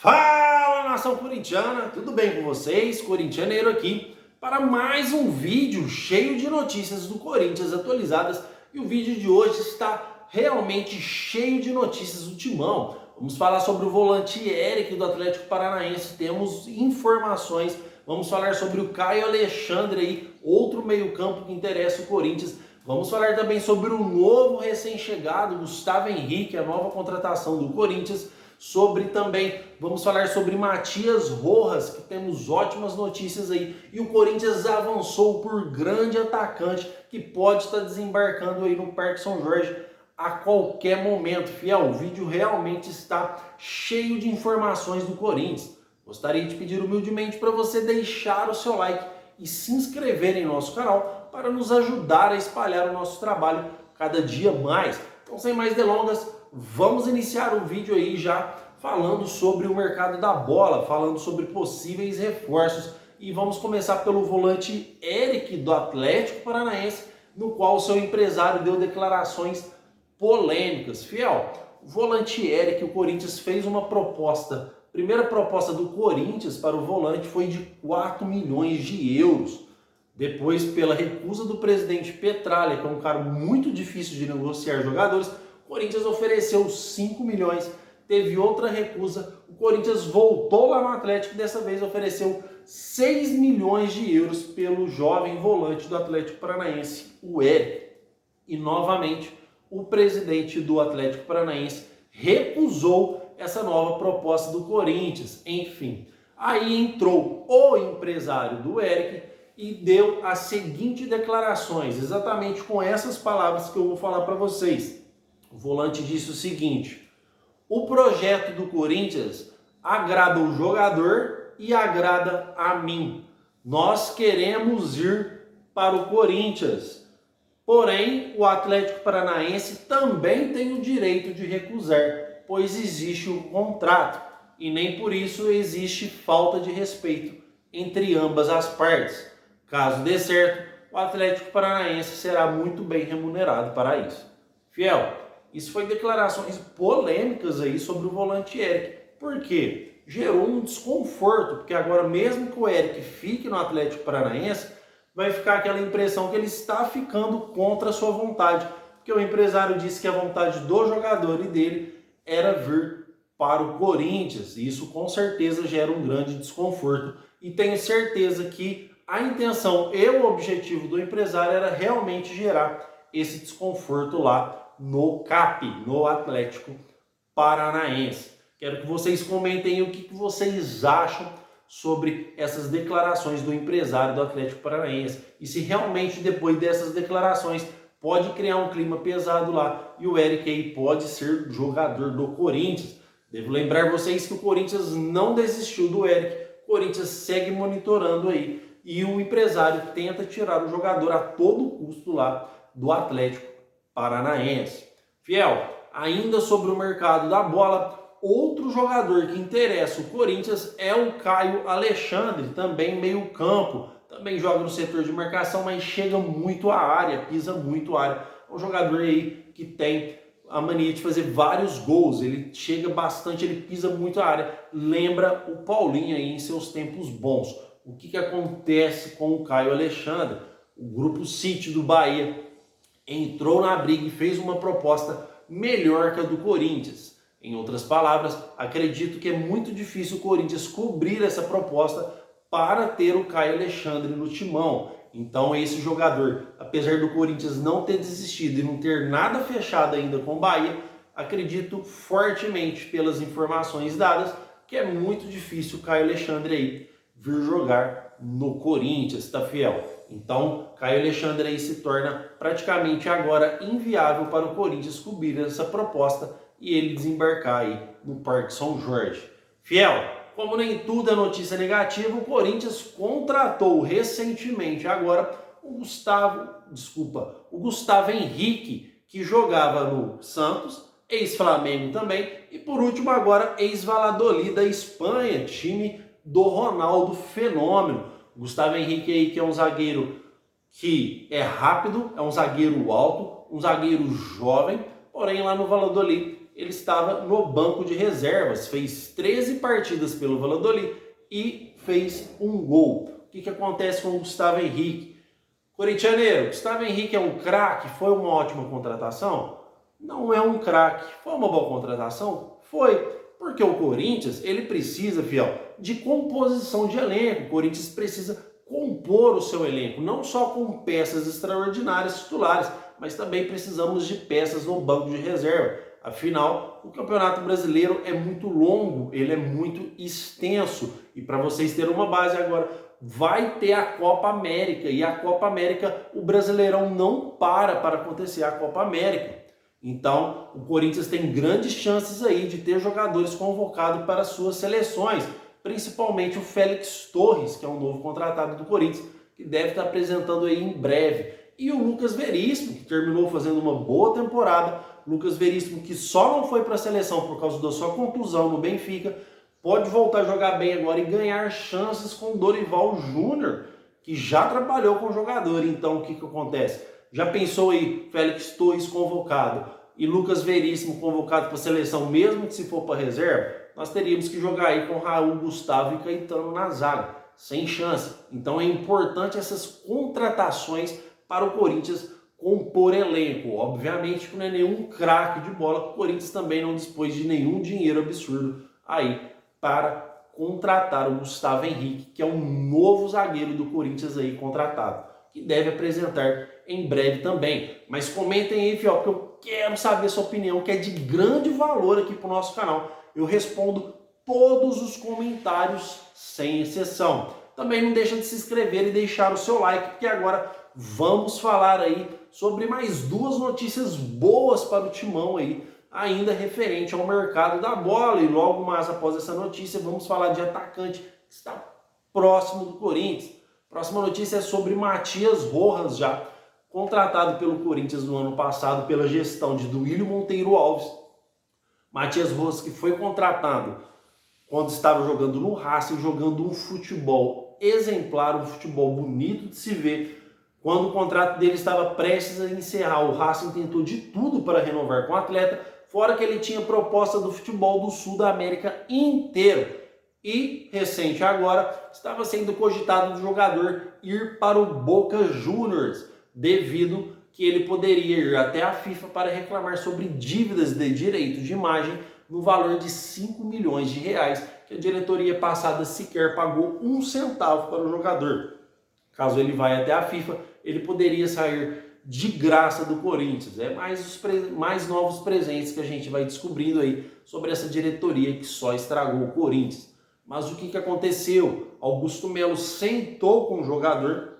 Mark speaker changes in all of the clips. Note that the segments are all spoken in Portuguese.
Speaker 1: Fala, nação corintiana, tudo bem com vocês? Corintianeiro aqui para mais um vídeo cheio de notícias do Corinthians atualizadas, e o vídeo de hoje está realmente cheio de notícias do Timão. Vamos falar sobre o volante Eric do Atlético Paranaense, temos informações, vamos falar sobre o Caio Alexandre aí, outro meio-campo que interessa o Corinthians. Vamos falar também sobre o novo recém-chegado Gustavo Henrique, a nova contratação do Corinthians. Vamos falar sobre Matias Rojas, que temos ótimas notícias aí. E o Corinthians avançou por grande atacante que pode estar desembarcando aí no Parque São Jorge a qualquer momento. Fiel, o vídeo realmente está cheio de informações do Corinthians. Gostaria de pedir humildemente para você deixar o seu like e se inscrever em nosso canal para nos ajudar a espalhar o nosso trabalho cada dia mais. Então, sem mais delongas, vamos iniciar o vídeo aí já falando sobre o mercado da bola, falando sobre possíveis reforços, e vamos começar pelo volante Eric do Atlético Paranaense, no qual o seu empresário deu declarações polêmicas. Fiel, o volante Eric, o Corinthians fez uma proposta. A primeira proposta do Corinthians para o volante foi de 4 milhões de euros. Depois, pela recusa do presidente Petralha, que é um cara muito difícil de negociar jogadores, o Corinthians ofereceu 5 milhões, teve outra recusa, o Corinthians voltou lá no Atlético e dessa vez ofereceu 6 milhões de euros pelo jovem volante do Atlético Paranaense, o Eric. E novamente, o presidente do Atlético Paranaense recusou essa nova proposta do Corinthians. Enfim, aí entrou o empresário do Eric e deu as seguintes declarações, exatamente com essas palavras que eu vou falar para vocês. O volante disse o seguinte: o projeto do Corinthians agrada o jogador e agrada a mim. Nós queremos ir para o Corinthians. Porém, o Atlético Paranaense também tem o direito de recusar, pois existe um contrato e nem por isso existe falta de respeito entre ambas as partes. Caso dê certo, o Atlético Paranaense será muito bem remunerado para isso. Fiel, isso foi declarações polêmicas aí sobre o volante Eric. Por quê? Gerou um desconforto, porque agora mesmo que o Eric fique no Atlético Paranaense, vai ficar aquela impressão que ele está ficando contra a sua vontade, porque o empresário disse que a vontade do jogador e dele era vir para o Corinthians, e isso com certeza gera um grande desconforto, e tenho certeza que a intenção e o objetivo do empresário era realmente gerar esse desconforto lá no CAP, no Atlético Paranaense. Quero que vocês comentem o que vocês acham sobre essas declarações do empresário do Atlético Paranaense e se realmente depois dessas declarações pode criar um clima pesado lá e o Eric aí pode ser jogador do Corinthians. Devo lembrar vocês que o Corinthians não desistiu do Eric, o Corinthians segue monitorando aí e o empresário tenta tirar o jogador a todo custo lá do Atlético Paranaense. Fiel, ainda sobre o mercado da bola, outro jogador que interessa o Corinthians é o Caio Alexandre, também meio campo, também joga no setor de marcação, mas chega muito à área, pisa muito à área. É um jogador aí que tem a mania de fazer vários gols, ele chega bastante, ele pisa muito à área, lembra o Paulinho aí em seus tempos bons. O que acontece com o Caio Alexandre? O Grupo City do Bahia entrou na briga e fez uma proposta melhor que a do Corinthians. Em outras palavras, acredito que é muito difícil o Corinthians cobrir essa proposta para ter o Caio Alexandre no timão. Então esse jogador, apesar do Corinthians não ter desistido e não ter nada fechado ainda com o Bahia, acredito fortemente pelas informações dadas que é muito difícil o Caio Alexandre aí vir jogar no Corinthians, tá, Fiel? Então, Caio Alexandre aí se torna praticamente agora inviável para o Corinthians cobrir essa proposta e ele desembarcar aí no Parque São Jorge. Fiel, como nem tudo é notícia negativa, o Corinthians contratou recentemente agora o Gustavo Henrique, que jogava no Santos, ex-Flamengo também, e por último agora ex-Valladolid da Espanha, time do Ronaldo Fenômeno. Gustavo Henrique aí, que é um zagueiro que é rápido, é um zagueiro alto, um zagueiro jovem, porém lá no Valladolid ele estava no banco de reservas, fez 13 partidas pelo Valladolid e fez um gol. O que acontece com o Gustavo Henrique? Corintianeiro, Gustavo Henrique é um craque? Foi uma ótima contratação? Não é um craque. Foi uma boa contratação? Foi. Porque o Corinthians, ele precisa, fiel, de composição de elenco. O Corinthians precisa compor o seu elenco, não só com peças extraordinárias titulares, mas também precisamos de peças no banco de reserva. Afinal, o Campeonato Brasileiro é muito longo, ele é muito extenso. E para vocês terem uma base agora, vai ter a Copa América. E a Copa América, o Brasileirão não para acontecer a Copa América. Então, o Corinthians tem grandes chances aí de ter jogadores convocados para suas seleções, principalmente o Félix Torres, que é um novo contratado do Corinthians, que deve estar apresentando aí em breve. E o Lucas Veríssimo, que terminou fazendo uma boa temporada. Lucas Veríssimo, que só não foi para a seleção por causa da sua contusão no Benfica, pode voltar a jogar bem agora e ganhar chances com o Dorival Júnior, que já trabalhou com o jogador. Então, o que acontece? Já pensou aí, Félix Torres convocado e Lucas Veríssimo convocado para a seleção, mesmo que se for para reserva? Nós teríamos que jogar aí com Raul, Gustavo e Caetano na zaga, sem chance. Então é importante essas contratações para o Corinthians compor elenco. Obviamente que não é nenhum craque de bola, o Corinthians também não dispôs de nenhum dinheiro absurdo aí para contratar o Gustavo Henrique, que é um novo zagueiro do Corinthians aí contratado, que deve apresentar em breve também. Mas comentem aí, fiel, porque eu quero saber a sua opinião, que é de grande valor aqui para o nosso canal. Eu respondo todos os comentários, sem exceção. Também não deixa de se inscrever e deixar o seu like, porque agora vamos falar aí sobre mais duas notícias boas para o Timão aí, ainda referente ao mercado da bola. E logo mais após essa notícia, vamos falar de atacante que está próximo do Corinthians. Próxima notícia é sobre Matias Rojas, já contratado pelo Corinthians no ano passado pela gestão de Duílio Monteiro Alves. Matias Rojas, que foi contratado quando estava jogando no Racing, jogando um futebol exemplar, um futebol bonito de se ver. Quando o contrato dele estava prestes a encerrar, o Racing tentou de tudo para renovar com o atleta, fora que ele tinha proposta do futebol do Sul da América inteiro. E, recente agora, estava sendo cogitado do jogador ir para o Boca Juniors, devido que ele poderia ir até a FIFA para reclamar sobre dívidas de direito de imagem no valor de 5 milhões de reais, que a diretoria passada sequer pagou um centavo para o jogador. Caso ele vá até a FIFA, ele poderia sair de graça do Corinthians. É mais novos presentes que a gente vai descobrindo aí sobre essa diretoria que só estragou o Corinthians. Mas o que aconteceu? Augusto Melo sentou com o jogador,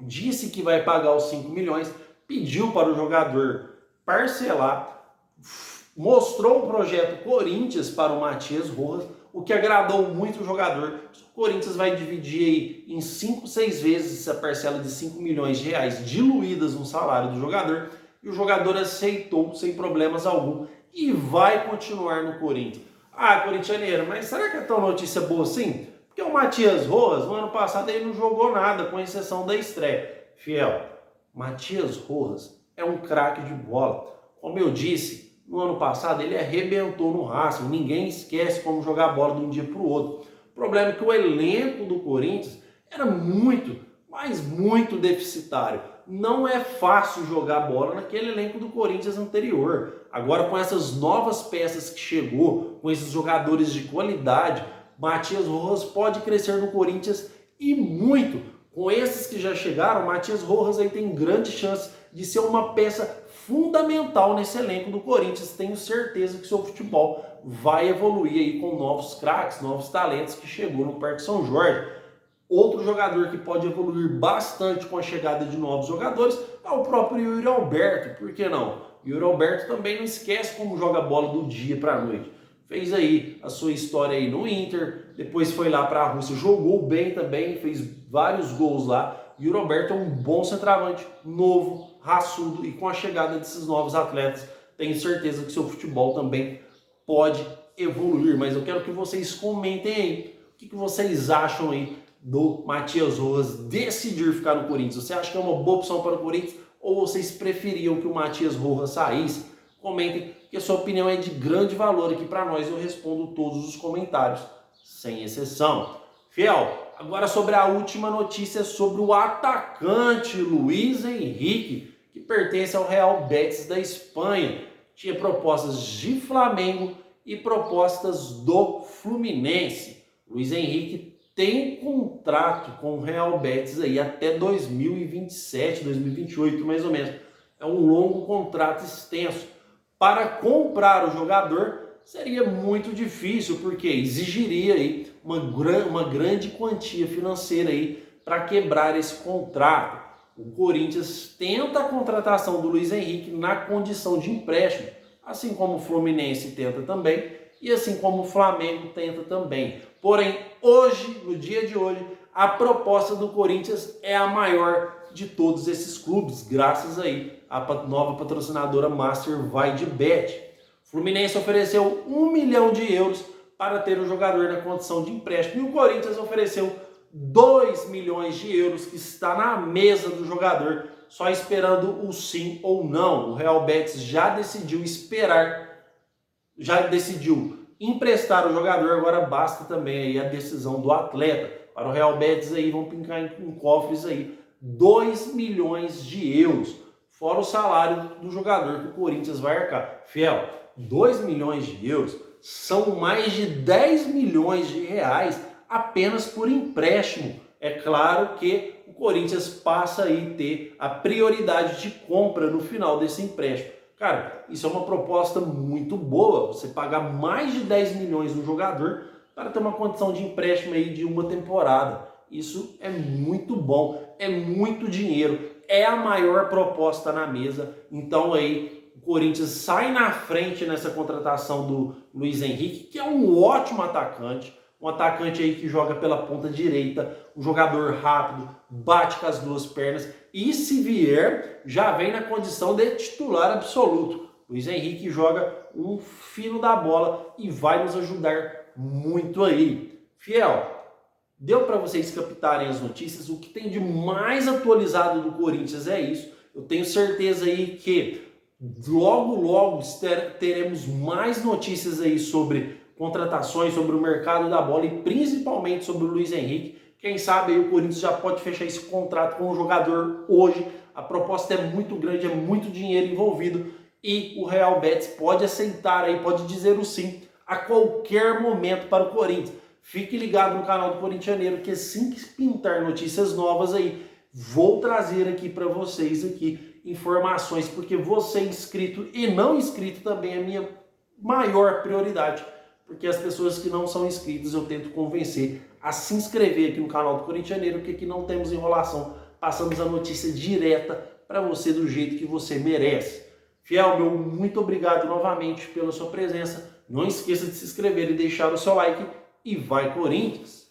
Speaker 1: disse que vai pagar os 5 milhões, pediu para o jogador parcelar, mostrou o projeto Corinthians para o Matias Rojas, o que agradou muito o jogador. O Corinthians vai dividir aí em 5, 6 vezes essa parcela de 5 milhões de reais diluídas no salário do jogador, e o jogador aceitou sem problemas algum e vai continuar no Corinthians. Ah, corintianeiro, mas será que é tão notícia boa assim? Porque o Matias Rojas, no ano passado, ele não jogou nada, com exceção da estreia. Fiel, Matias Rojas é um craque de bola. Como eu disse, no ano passado ele arrebentou no Racing. Ninguém esquece como jogar bola de um dia para o outro. O problema é que o elenco do Corinthians era muito, mas muito deficitário. Não é fácil jogar bola naquele elenco do Corinthians anterior. Agora, com essas novas peças que chegou, com esses jogadores de qualidade, Matias Rojas pode crescer no Corinthians e muito. Com esses que já chegaram, Matias Rojas aí tem grande chance de ser uma peça fundamental nesse elenco do Corinthians. Tenho certeza que seu futebol vai evoluir aí com novos craques, novos talentos que chegou no Parque São Jorge. Outro jogador que pode evoluir bastante com a chegada de novos jogadores é o próprio Yuri Alberto. Por que não? Yuri Alberto também não esquece como joga bola do dia para a noite. Fez aí a sua história aí no Inter, depois foi lá para a Rússia, jogou bem também, fez vários gols lá. Yuri Alberto é um bom centroavante, novo, raçudo, e com a chegada desses novos atletas, tenho certeza que seu futebol também pode evoluir. Mas eu quero que vocês comentem aí o que vocês acham aí do Matias Rojas decidir ficar no Corinthians. Você acha que é uma boa opção para o Corinthians ou vocês preferiam que o Matias Rojas saísse? Comentem que a sua opinião é de grande valor aqui para nós. Eu respondo todos os comentários, sem exceção. Fiel, agora sobre a última notícia sobre o atacante Luiz Henrique, que pertence ao Real Betis da Espanha. Tinha propostas de Flamengo e propostas do Fluminense. Luiz Henrique tem contrato com o Real Betis aí até 2027, 2028 mais ou menos. É um longo contrato extenso. Para comprar o jogador seria muito difícil, porque exigiria aí uma grande quantia financeira aí para quebrar esse contrato. O Corinthians tenta a contratação do Luiz Henrique na condição de empréstimo, assim como o Fluminense tenta também e assim como o Flamengo tenta também. Porém, hoje, no dia de hoje, a proposta do Corinthians é a maior de todos esses clubes, graças aí à nova patrocinadora Master vai de Bet. O Fluminense ofereceu 1 milhão de euros para ter o jogador na condição de empréstimo e o Corinthians ofereceu 2 milhões de euros, que está na mesa do jogador, só esperando o sim ou não. O Real Betis já decidiu emprestar o jogador, agora basta também aí a decisão do atleta. Para o Real Betis aí vão pincar em cofres aí 2 milhões de euros, fora o salário do jogador que o Corinthians vai arcar. Fiel, 2 milhões de euros são mais de 10 milhões de reais apenas por empréstimo. É claro que o Corinthians passa aí a ter a prioridade de compra no final desse empréstimo. Cara, isso é uma proposta muito boa, você pagar mais de 10 milhões no jogador para ter uma condição de empréstimo aí de uma temporada. Isso é muito bom, é muito dinheiro, é a maior proposta na mesa. Então aí o Corinthians sai na frente nessa contratação do Luiz Henrique, que é um ótimo atacante. Um atacante aí que joga pela ponta direita, um jogador rápido, bate com as duas pernas e, se vier, já vem na condição de titular absoluto. Luiz Henrique joga um fino da bola e vai nos ajudar muito aí. Fiel, deu para vocês captarem as notícias? O que tem de mais atualizado do Corinthians é isso. Eu tenho certeza aí que logo teremos mais notícias aí sobre contratações, sobre o mercado da bola e principalmente sobre o Luiz Henrique. Quem sabe aí o Corinthians já pode fechar esse contrato com o jogador hoje. A proposta é muito grande, é muito dinheiro envolvido e o Real Betis pode aceitar aí, pode dizer o sim a qualquer momento para o Corinthians. Fique ligado no canal do Corintianeiro, que assim que pintar notícias novas aí, vou trazer aqui para vocês aqui informações, porque você inscrito e não inscrito também é a minha maior prioridade. Porque as pessoas que não são inscritas eu tento convencer a se inscrever aqui no canal do Corintianeiro, porque aqui não temos enrolação, passamos a notícia direta para você do jeito que você merece. Fiel, meu muito obrigado novamente pela sua presença. Não esqueça de se inscrever e deixar o seu like e vai Corinthians!